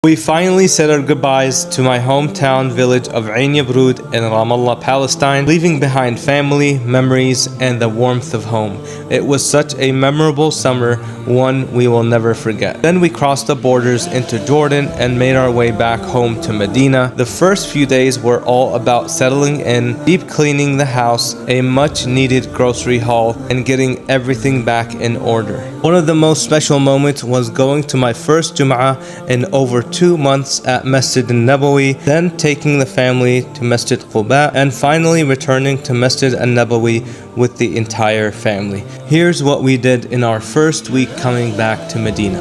We finally said our goodbyes to my hometown village of Ain Yabrud in Ramallah, Palestine, leaving behind family, memories, and the warmth of home. It was such a memorable summer, one we will never forget. Then we crossed the borders into Jordan and made our way back home to Medina. The first few days were all about settling in, deep cleaning the house, a much needed grocery haul, and getting everything back in order. One of the most special moments was going to my first Jumu'ah in over 2 months at Masjid Al Nabawi, then taking the family to Masjid Quba, and finally returning to Masjid Al Nabawi with the entire family. Here's what we did in our first week coming back to Medina.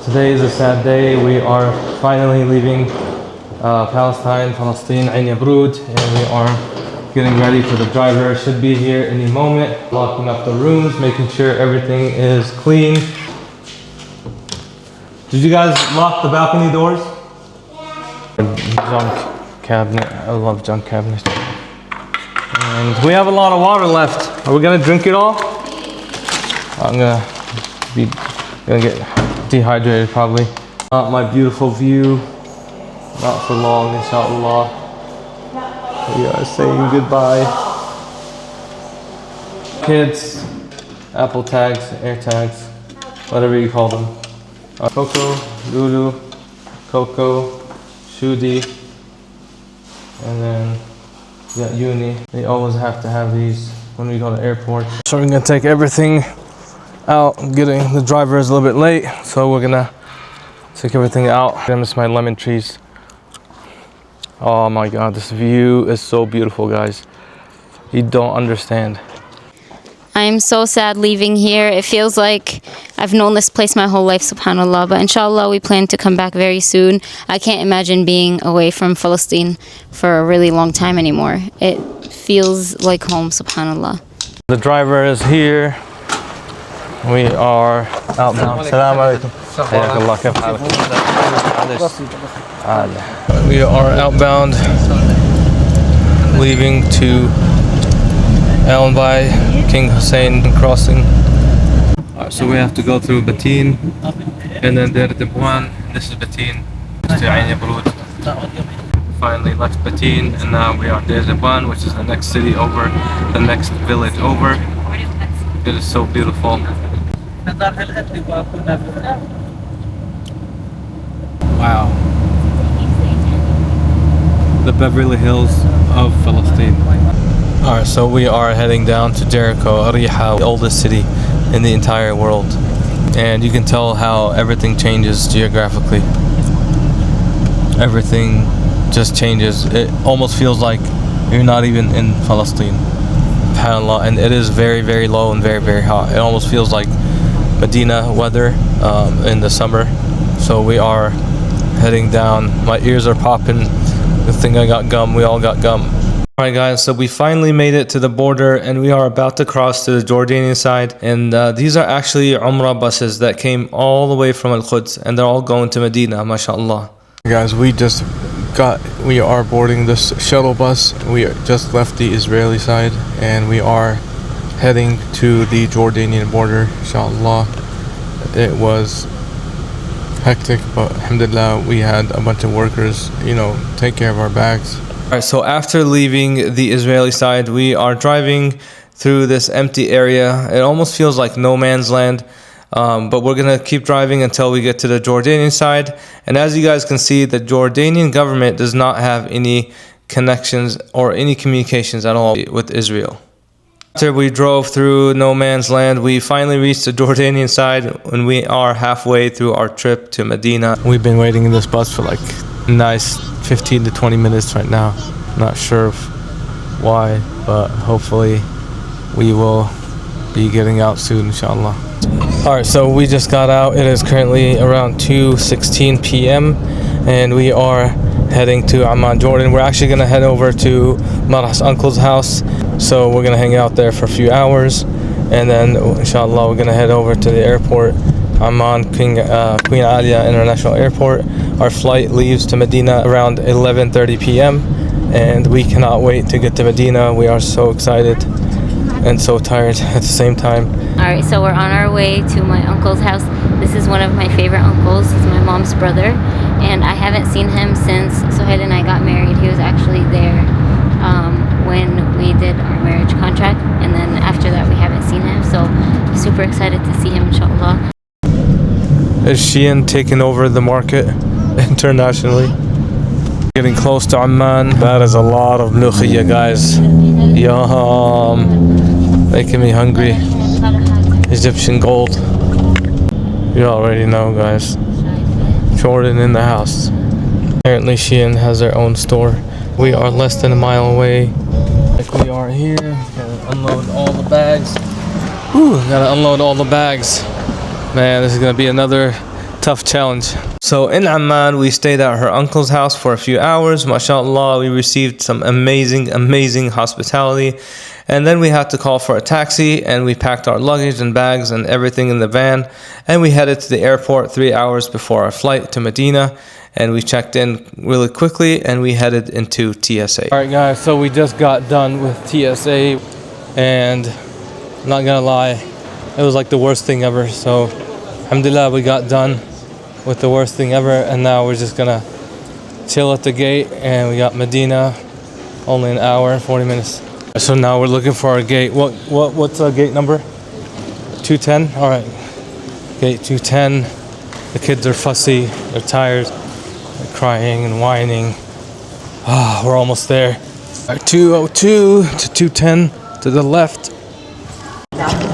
Today is a sad day. We are finally leaving Palestine, Ain Yabrud, and we are getting ready for the driver. Should be here any moment. Locking up the rooms, making sure everything is clean. Did you guys lock the balcony doors? Yeah. Junk cabinet. I love junk cabinets. And we have a lot of water left. Are we gonna drink it all? I'm gonna get dehydrated probably. My beautiful view. Not for long, inshallah. We are saying goodbye. Kids, Apple tags, air tags, whatever you call them. Coco, Lulu, Coco, Shudi, and then we got Uni. They always have to have these when we go to airport. So we're gonna take everything out. Getting the driver is a little bit late, so we're gonna take everything out. I miss my lemon trees. Oh my God, this view is so beautiful, guys. You don't understand. I'm so sad leaving here. It feels like I've known this place my whole life, subhanAllah. But inshallah, we plan to come back very soon. I can't imagine being away from Palestine for a really long time anymore. It feels like home, subhanAllah. The driver is here. We are outbound. Assalamu alaikum. We are outbound, leaving to Al-Bay, King Hussein crossing. So we have to go through Batin, and then there Dibwan. This is Batin, to Ain Yabrud. Finally left Batin, and now we are Deir Dibwan, which is the next city over, the next village over. It is so beautiful. Wow. The Beverly Hills of Palestine. Alright, so we are heading down to Jericho, Riyha, the oldest city in the entire world. And you can tell how everything changes geographically. Everything just changes. It almost feels like you're not even in Palestine. SubhanAllah. And it is very, very low and very, very hot. It almost feels like Medina weather in the summer. So we are heading down. My ears are popping. Good thing I got gum. We all got gum. Alright guys, so we finally made it to the border and we are about to cross to the Jordanian side. And these are actually Umrah buses that came all the way from Al-Quds, and they're all going to Medina, mashallah. Guys, we are boarding this shuttle bus. We just left the Israeli side and we are heading to the Jordanian border, inshallah. It was hectic, but alhamdulillah, we had a bunch of workers, take care of our bags. Alright, so after leaving the Israeli side, we are driving through this empty area. It almost feels like no man's land, but we're gonna keep driving until we get to the Jordanian side. And as you guys can see, the Jordanian government does not have any connections or any communications at all with Israel. After we drove through no man's land, we finally reached the Jordanian side and we are halfway through our trip to Medina. We've been waiting in this bus for like nice 15 to 20 minutes right now. Not sure why, but hopefully we will be getting out soon, inshallah. Alright, so we just got out. It is currently around 2:16 p.m. and we are heading to Amman, Jordan. We're actually going to head over to Marah's uncle's house. So we're going to hang out there for a few hours. And then, inshallah, we're going to head over to the airport, Amman Queen Alia International Airport. Our flight leaves to Medina around 11:30 p.m. And we cannot wait to get to Medina. We are so excited and so tired at the same time. Alright, so we're on our way to my uncle's house. This is one of my favorite uncles. He's my mom's brother. And I haven't seen him since Sohail and I got married. He was actually there when we did our marriage contract. And then after that, we haven't seen him. So super excited to see him, inshallah. Is Shein taking over the market internationally? Getting close to Amman. That is a lot of mlukhiyya, guys. Yum. Making me hungry. Egyptian gold. You already know, guys. Jordan in the house. Apparently Shein has their own store. We are less than a mile away. Like we are here. Gotta unload all the bags. Whew, gotta unload all the bags. Man, this is gonna be another tough challenge. So in Amman, we stayed at her uncle's house for a few hours. MashaAllah, we received some amazing hospitality. And then we had to call for a taxi, and we packed our luggage and bags and everything in the van. And we headed to the airport 3 hours before our flight to Medina. And we checked in really quickly, and we headed into TSA. All right, guys, so we just got done with TSA. And I'm not gonna lie, it was like the worst thing ever. So alhamdulillah, we got done with the worst thing ever, and now we're just gonna chill at the gate. And we got Medina, only an hour and 40 minutes. So now we're looking for our gate. What's our gate number? 210. All right, gate 210. The kids are fussy, they're tired, they're crying and whining. We're almost there. All right, 202 to 210 to the left.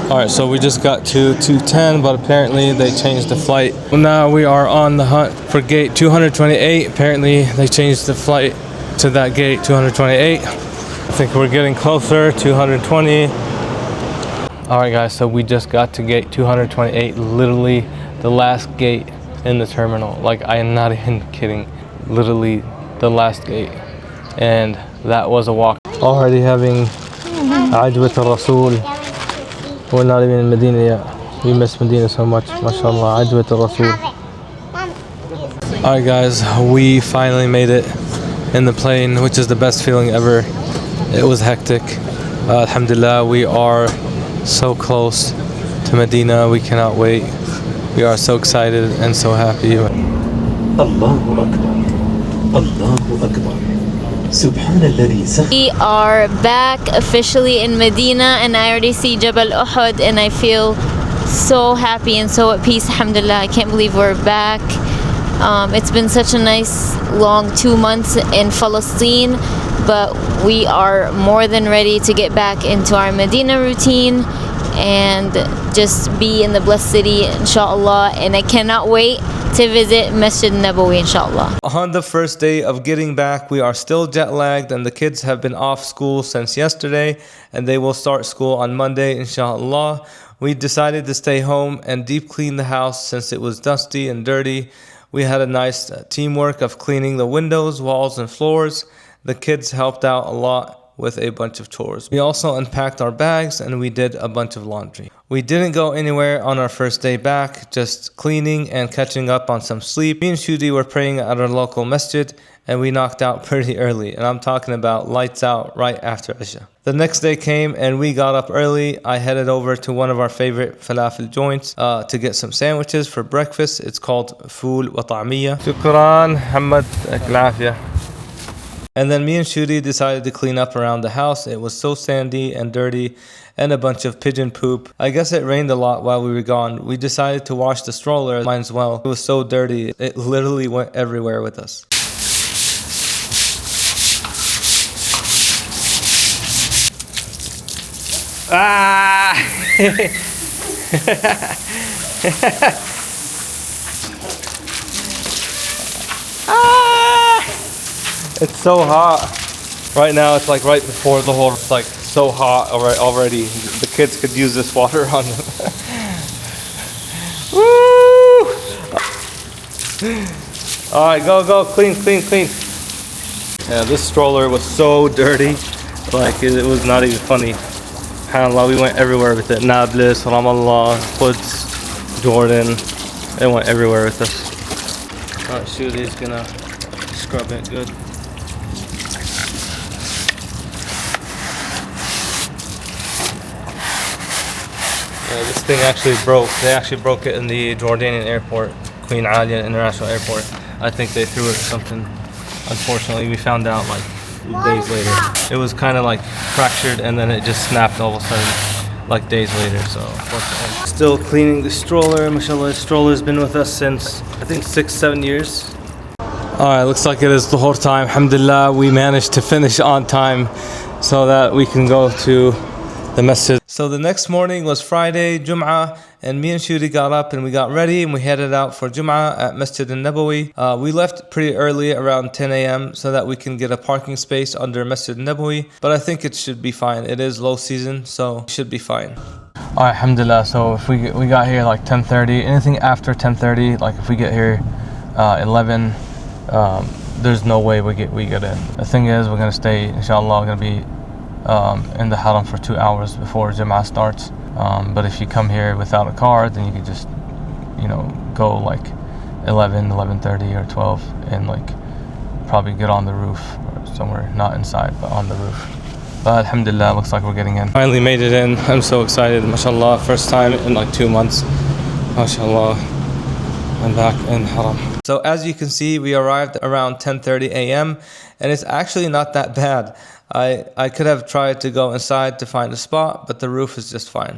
All right, so we just got to 210, but apparently they changed the flight. Well, now we are on the hunt for gate 228. Apparently they changed the flight to that gate 228. I think we're getting closer, 220. All right, guys, so we just got to gate 228, literally the last gate in the terminal. Like, I am not even kidding, literally the last gate. And that was a walk. Already having Ajwat al-Rasul. We're not even in Medina yet. We miss Medina so much. MashaAllah, Ajwat al-Rasul. Alright, guys, we finally made it in the plane, which is the best feeling ever. It was hectic. Alhamdulillah, we are so close to Medina. We cannot wait. We are so excited and so happy. Allahu Akbar. Allahu Akbar. We are back officially in Medina, and I already see Jabal Uhud, and I feel so happy and so at peace. Alhamdulillah, I can't believe we're back. It's been such a nice long 2 months in Palestine, but we are more than ready to get back into our Medina routine and just be in the blessed city, inshallah. And I cannot wait to visit Masjid Al Nabawi, inshallah. On the first day of getting back, we are still jet lagged, and the kids have been off school since yesterday, and they will start school on Monday, inshallah. We decided to stay home and deep clean the house since it was dusty and dirty. We had a nice teamwork of cleaning the windows, walls, and floors. The kids helped out a lot with a bunch of chores. We also unpacked our bags, and we did a bunch of laundry. We didn't go anywhere on our first day back, just cleaning and catching up on some sleep. Me and Shudi were praying at our local masjid, and we knocked out pretty early, and I'm talking about lights out right after Isha. The next day came, and we got up early. I headed over to one of our favorite falafel joints to get some sandwiches for breakfast. It's called Fool wa Ta'miyya. Shukran, Hamad, al-afiyah. And then me and Shudi decided to clean up around the house. It was so sandy and dirty and a bunch of pigeon poop. I guess it rained a lot while we were gone. We decided to wash the stroller, mine as well. It was so dirty, it literally went everywhere with us. It's so hot right now. It's like right before the whole, it's like so hot already. The kids could use this water on them. Woo! All right, go, clean. Yeah, this stroller was so dirty, like it was not even funny. SubhanAllah, we went everywhere with it. Nablus, Ramallah, Quds, Jordan, it went everywhere with us. Alright, Shudi's gonna scrub it good. This thing actually broke. They actually broke it in the Jordanian airport, Queen Alia International Airport. I think they threw it or something. Unfortunately, we found out like days later. It was kind of like fractured and then it just snapped all of a sudden like days later. So unfortunately. Still cleaning the stroller. Mashallah, the stroller's been with us since I think 6-7 years. Alright, looks like it is Dhuhr time. Alhamdulillah, we managed to finish on time so that we can go to the masjid. So the next morning was Friday Jumu'ah, and me and Shuri got up and we got ready and we headed out for Jumu'ah at Masjid Al Nabawi. We left pretty early, around 10 a.m. so that we can get a parking space under Masjid Al Nabawi, but I think it should be fine. It is low season, so it should be fine. Alright, alhamdulillah, so if we got here like 10:30, anything after 10:30, like if we get here 11, there's no way we get in. The thing is, we're gonna stay, inshallah, we're gonna be in the haram for 2 hours before Jumu'ah starts. But if you come here without a car, then you can just, go like 11, 11:30 or 12 and like probably get on the roof or somewhere, not inside, but on the roof. But alhamdulillah, looks like we're getting in. Finally made it in. I'm so excited, mashallah, first time in like 2 months. Mashallah, I'm back in haram. So as you can see, we arrived around 10:30 a.m. and it's actually not that bad. I could have tried to go inside to find a spot, but the roof is just fine.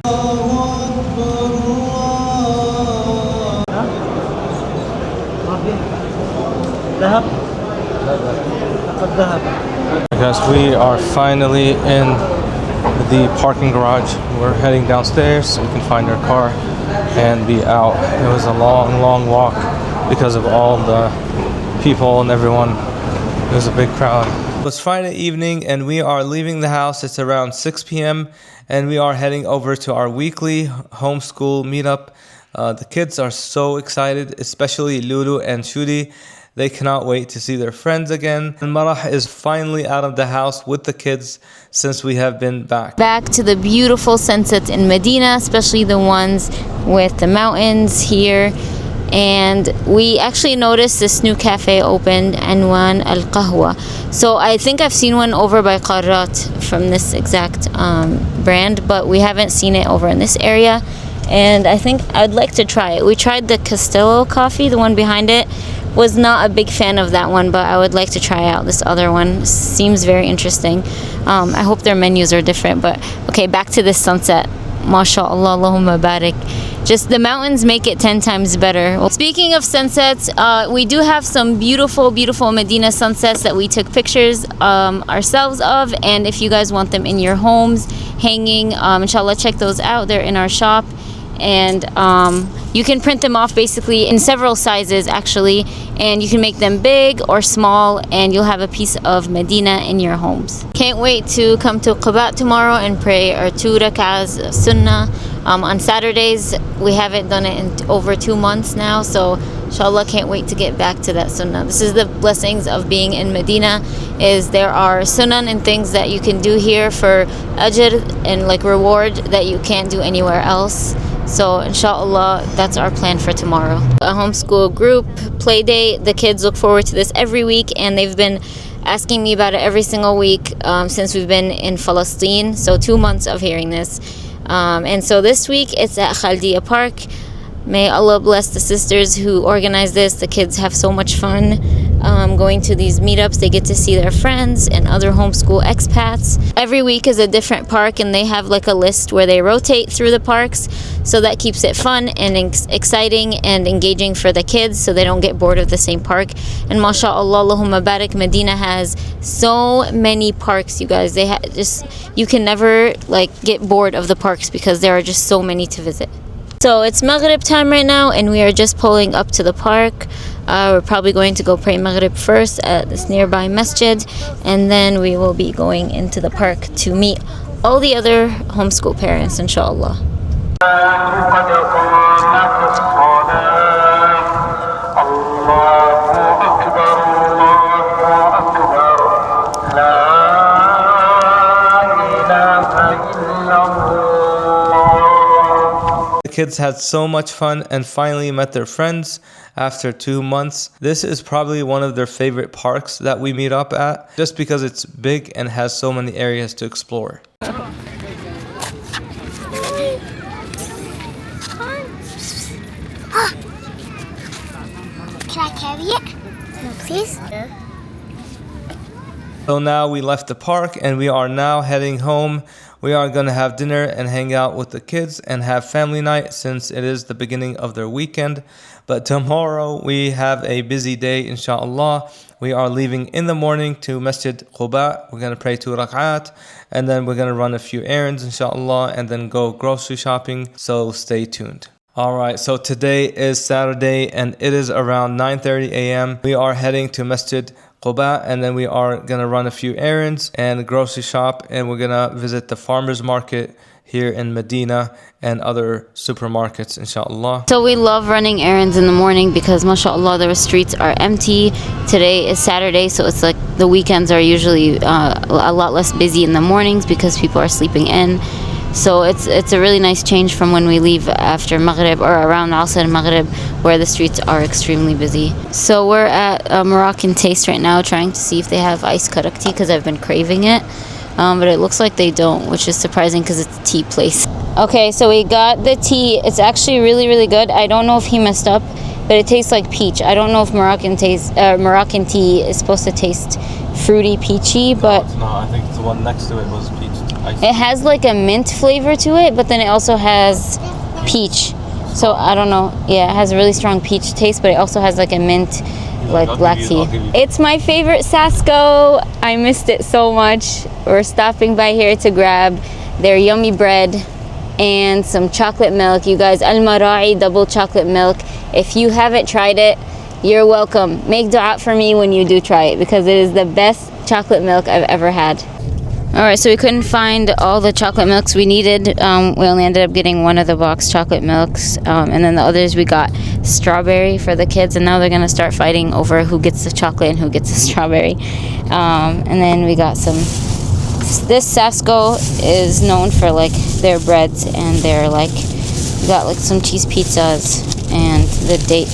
Guys, we are finally in the parking garage. We're heading downstairs so we can find our car and be out. It was a long walk because of all the people and everyone. It was a big crowd. It was Friday evening and we are leaving the house. It's around 6 p.m. and we are heading over to our weekly homeschool meetup. The kids are so excited, especially Lulu and Shuri. They cannot wait to see their friends again. And Marah is finally out of the house with the kids since we have been back. Back to the beautiful sunsets in Medina, especially the ones with the mountains here. And we actually noticed this new cafe opened, Anwan Al Qahwa. So I think I've seen one over by Qarrat from this exact brand, but we haven't seen it over in this area. And I think I'd like to try it. We tried the Castello coffee, the one behind it. Was not a big fan of that one, but I would like to try out this other one. Seems very interesting. I hope their menus are different, but okay, back to this sunset. MashaAllah, Allahumma barik. Just the mountains make it 10 times better. Well, speaking of sunsets, we do have some beautiful Medina sunsets that we took pictures ourselves of, and if you guys want them in your homes hanging, inshallah, check those out. They're in our shop, and you can print them off basically in several sizes actually, and you can make them big or small, and you'll have a piece of Medina in your homes. Can't wait to come to Quba tomorrow and pray our 2 rak'ahs Sunnah on Saturdays. We haven't done it in over 2 months now, so inshallah can't wait to get back to that Sunnah. This is the blessings of being in Medina, is there are Sunnah and things that you can do here for ajr and like reward that you can't do anywhere else. So inshallah, that's our plan for tomorrow. A homeschool group play date. The kids look forward to this every week, and they've been asking me about it every single week since we've been in Palestine. So 2 months of hearing this. And so this week it's at Khaldiya Park. May Allah bless the sisters who organize this. The kids have so much fun going to these meetups. They get to see their friends and other homeschool expats. Every week is a different park, and they have like a list where they rotate through the parks, so that keeps it fun and exciting and engaging for the kids, so they don't get bored of the same park. And mashallah, Allahumma barik, Medina has so many parks, you guys. They you can never like get bored of the parks because there are just so many to visit. So it's Maghrib time right now, and we are just pulling up to the park. We're probably going to go pray Maghrib first at this nearby masjid, and then we will be going into the park to meet all the other homeschool parents, inshallah. Kids had so much fun and finally met their friends after 2 months. This is probably one of their favorite parks that we meet up at, just because it's big and has so many areas to explore. carry it? No, please. So now we left the park and we are now heading home. We are going to have dinner and hang out with the kids and have family night since it is the beginning of their weekend. But tomorrow we have a busy day, inshallah. We are leaving in the morning to Masjid Quba. We're going to pray 2 rak'at and then we're going to run a few errands, inshallah, and then go grocery shopping. So stay tuned. Alright, so today is Saturday and it is around 9:30 a.m. We are heading to Masjid Quba and then we are going to run a few errands and grocery shop, and we're going to visit the farmers market here in Medina and other supermarkets, inshallah. So we love running errands in the morning because mashallah the streets are empty. Today is Saturday, so it's like the weekends are usually a lot less busy in the mornings because people are sleeping in. So it's a really nice change from when we leave after Maghrib or around Asr and Maghrib, where the streets are extremely busy. So we're at Moroccan Taste right now, trying to see if they have iced karak tea because I've been craving it. But it looks like they don't, which is surprising because it's a tea place. Okay, so we got the tea. It's actually really, really good. I don't know if he messed up, but it tastes like peach. I don't know if Moroccan tea is supposed to taste fruity, peachy, but No, I think the one next to it was peach. it has like a mint flavor to it, but then it also has peach. So I don't know. Yeah, it has a really strong peach taste, but it also has like a mint, like black tea. It's my favorite Sasko. I missed it so much. We're stopping by here to grab their yummy bread and some chocolate milk. You guys, Al Mara'i double chocolate milk. If you haven't tried it, you're welcome. Make dua for me when you do try it because it is the best chocolate milk I've ever had. Alright, so we couldn't find all the chocolate milks we needed. We only ended up getting one of the box chocolate milks, and then the others we got strawberry for the kids, and now they're going to start fighting over who gets the chocolate and who gets the strawberry. And then we got some, this Sasko is known for like their breads and their like, we got like some cheese pizzas and the date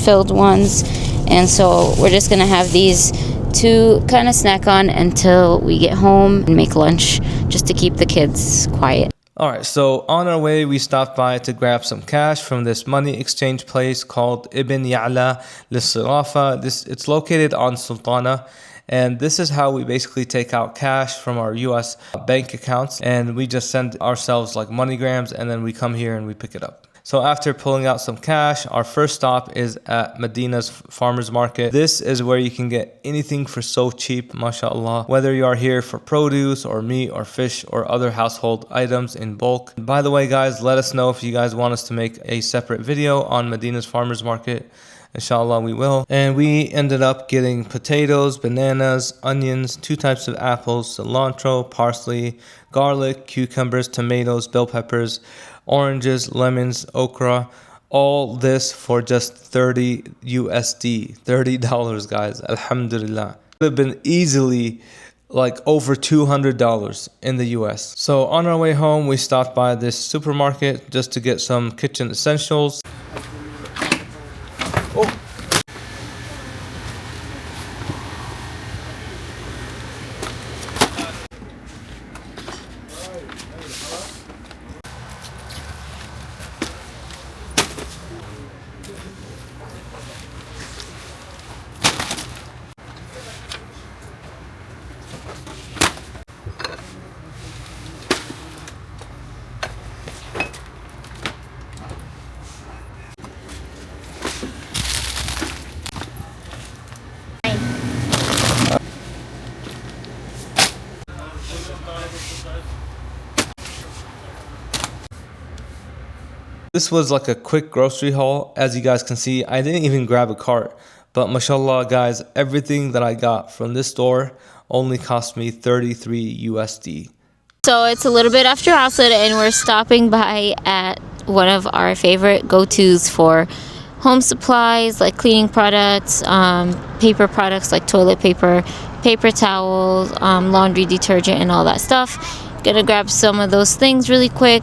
filled ones, and so we're just going to have these to kind of snack on until we get home and make lunch, just to keep the kids quiet. Alright, so on our way we stopped by to grab some cash from this money exchange place called Ibn Ya'la Lissirafa. It's located on Sultana, and this is how we basically take out cash from our US bank accounts, and we just send ourselves like MoneyGrams and then we come here and we pick it up. So after pulling out some cash, our first stop is at Medina's farmers market. This is where you can get anything for so cheap, mashallah. Whether you are here for produce or meat or fish or other household items in bulk. By the way, guys, let us know if you guys want us to make a separate video on Medina's farmers market. Inshallah, we will. And we ended up getting potatoes, bananas, onions, 2 types of apples, cilantro, parsley, garlic, cucumbers, tomatoes, bell peppers, oranges, lemons, okra, all this for just 30 USD, $30, guys. Alhamdulillah. It would have been easily like over $200 in the US. So on our way home, we stopped by this supermarket just to get some kitchen essentials. This was like a quick grocery haul. As you guys can see, I didn't even grab a cart. But mashallah, guys, everything that I got from this store only cost me 33 USD. So it's a little bit after Asr and we're stopping by at one of our favorite go-tos for home supplies like cleaning products, paper products like toilet paper, paper towels, laundry detergent and all that stuff. Gonna grab some of those things really quick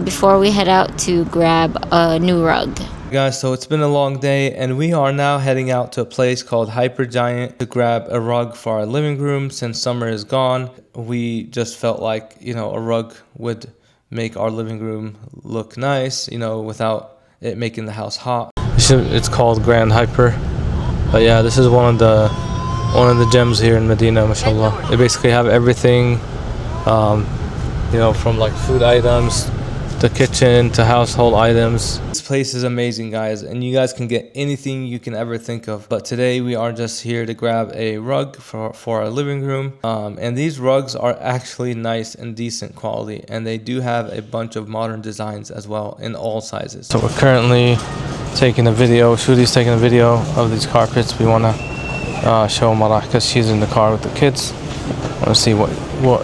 before we head out to grab a new rug. Guys, so it's been a long day and we are now heading out to a place called Hypergiant to grab a rug for our living room. Since summer is gone, we just felt like, you know, a rug would make our living room look nice, you know, without it making the house hot. It's called Grand Hyper. But yeah, this is one of the gems here in Medina, mashallah. They basically have everything, you know, from like food items, the kitchen to household items. This place is amazing, guys, and you guys can get anything you can ever think of. But today we are just here to grab a rug for our living room, and these rugs are actually nice and decent quality, and they do have a bunch of modern designs as well in all sizes. So we're currently taking a video. Shudi's taking a video of these carpets. We want to show Marah because she's in the car with the kids. I want to see what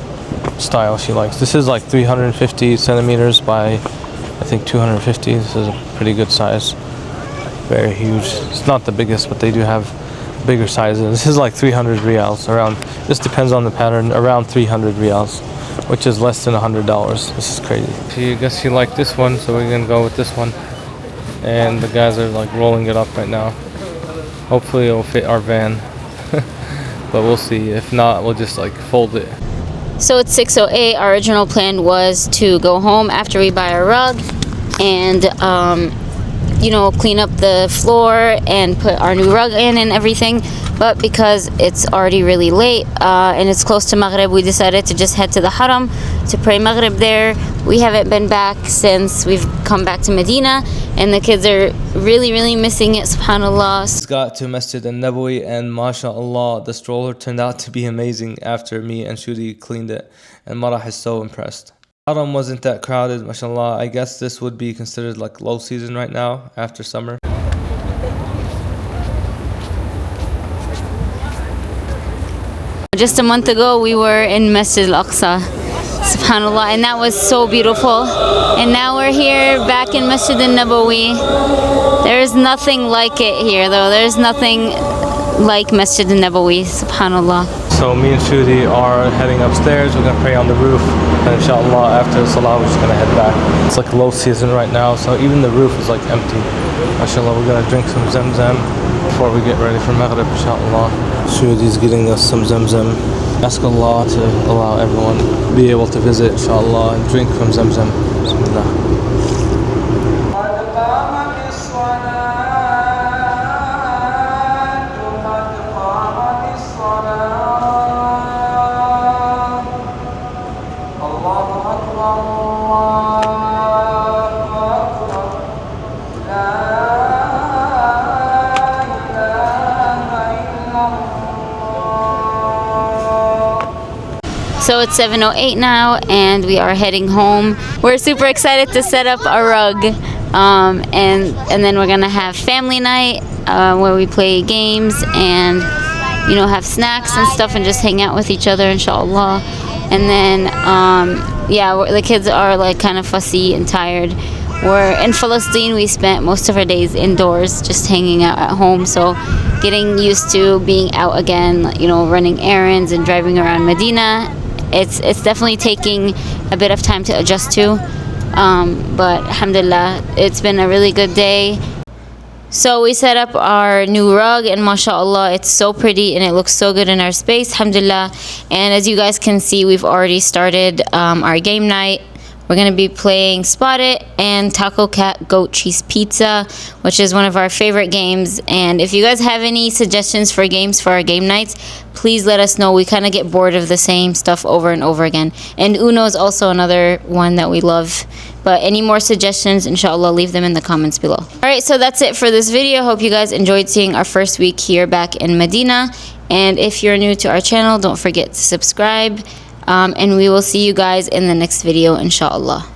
style she likes. This is like 350 centimeters by I think 250. This is a pretty good size, very huge. It's not the biggest, but they do have bigger sizes. This is like 300 riyals, around, this depends on the pattern, around 300 riyals, which is less than $100. This is crazy. I guess you like this one, so we're gonna go with this one, and the guys are like rolling it up right now. Hopefully it'll fit our van. But we'll see. If not, we'll just like fold it. So it's 6:08. Our original plan was to go home after we buy our rug and you know, clean up the floor and put our new rug in and everything. But because it's already really late and it's close to Maghrib, we decided to just head to the Haram to pray Maghrib there. We haven't been back since we've come back to Medina, and the kids are really missing it, subhanallah. Just got to Masjid Al Nabawi, and mashallah, the stroller turned out to be amazing after me and Shudi cleaned it, and Marah is so impressed. Haram wasn't that crowded, mashallah. I guess this would be considered like low season right now after summer. Just a month ago we were in Masjid Al-Aqsa, subhanallah, and that was so beautiful. And now we're here back in Masjid Al Nabawi. There's nothing like it here though. There's nothing like Masjid Al Nabawi, subhanallah. So me and Shudi are heading upstairs. We're gonna pray on the roof, and inshallah after the salah we're just gonna head back. It's like low season right now, so even the roof is like empty. Mashallah, we're gonna drink some Zamzam before we get ready for Maghrib, inshallah. Shudi's getting us some Zamzam. Ask Allah to allow everyone to be able to visit, inshallah, and drink from Zamzam. Bismillah. So it's 7:08 now, and we are heading home. We're super excited to set up a rug, and then we're gonna have family night where we play games and, you know, have snacks and stuff and just hang out with each other, inshallah. And then yeah, the kids are like kind of fussy and tired. We're in Palestine. We spent most of our days indoors, just hanging out at home. So getting used to being out again, you know, running errands and driving around Medina. It's definitely taking a bit of time to adjust to, but alhamdulillah, it's been a really good day. So we set up our new rug, and mashallah, it's so pretty and it looks so good in our space, alhamdulillah. And as you guys can see, we've already started our game night. We're going to be playing Spot It and Taco Cat Goat Cheese Pizza, which is one of our favorite games. And if you guys have any suggestions for games for our game nights, please let us know. We kind of get bored of the same stuff over and over again. And Uno is also another one that we love. But any more suggestions, inshallah, leave them in the comments below. Alright, so that's it for this video. Hope you guys enjoyed seeing our first week here back in Medina. And if you're new to our channel, don't forget to subscribe. And we will see you guys in the next video, inshallah.